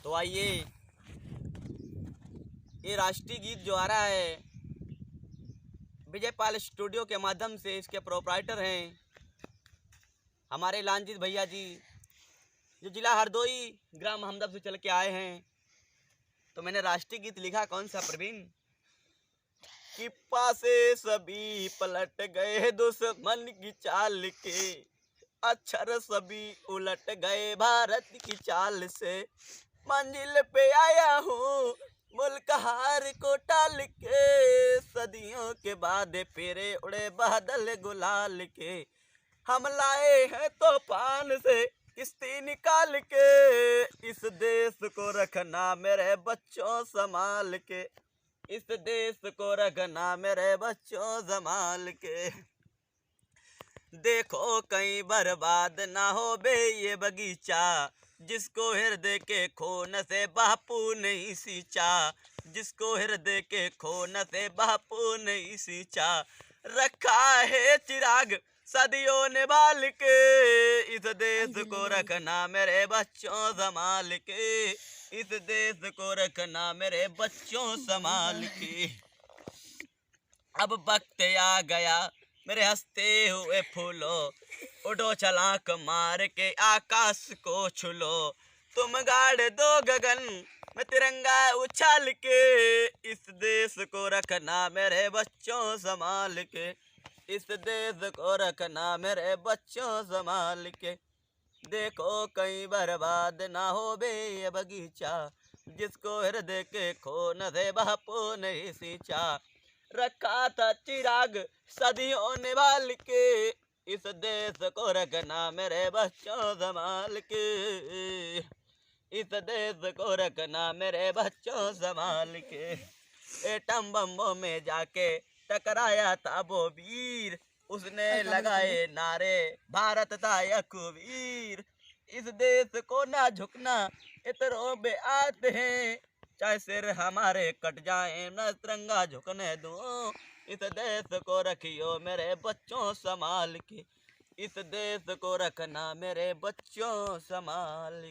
तो आइए, ये राष्ट्रीय गीत जो आ रहा है विजयपाल स्टूडियो के माध्यम से, इसके प्रोपराइटर हैं हमारे लांजित भैया जी, जो जिला हरदोई ग्राम हमदब से चल के आए हैं। तो मैंने राष्ट्रीय गीत लिखा कौन सा प्रवीण, कि पासे सभी पलट गए दुश्मन की चाल के, अक्षर सभी उलट गए भारत की चाल से, मंजिल पे आया हूँ मुल्क हार को टाल के, सदियों के बाद फेरे उड़े बादल गुलाल के, हम लाए हैं तूफान से किश्ती निकाल के, इस देश को रखना मेरे बच्चों संभाल के, इस देश को रखना मेरे बच्चों संभाल के, देखो कहीं बर्बाद ना हो बे ये बगीचा, जिसको हृदय के खून से बापू नहीं सींचा, जिसको हृदय के खून से बापू नहीं सींचा, रखा है चिराग सदियों ने बाल के, इस देश को रखना मेरे बच्चों संभाल के, इस देश को रखना मेरे बच्चों संभाल के। अब वक्त आ गया मेरे हंसते हुए फूलो, उड़ो छलांग मार के आकाश को छुलो, तुम गाड़ दो गगन में तिरंगा उछाल के, इस देश को रखना मेरे बच्चों संभाल के, इस देश को रखना मेरे बच्चों संभाल के, देखो कहीं बर्बाद ना हो बे ये बगीचा, जिसको हृदय के खून से बापू नहीं सींचा, रखा था चिराग सदियों ने बाल के, इस देश को रखना मेरे बच्चों संभाल के, इस देश को रखना मेरे बच्चों संभाल के। एटम बम्बों में जाके टकराया था वो वीर, उसने लगाए नारे भारत था यकुवीर, इस देश को ना झुकना इतरों पे आते हैं, चाहे सिर हमारे कट जाए न तिरंगा झुकने दूं, इस देश को रखियो मेरे बच्चों संभाल के, इस देश को रखना मेरे बच्चों संभाल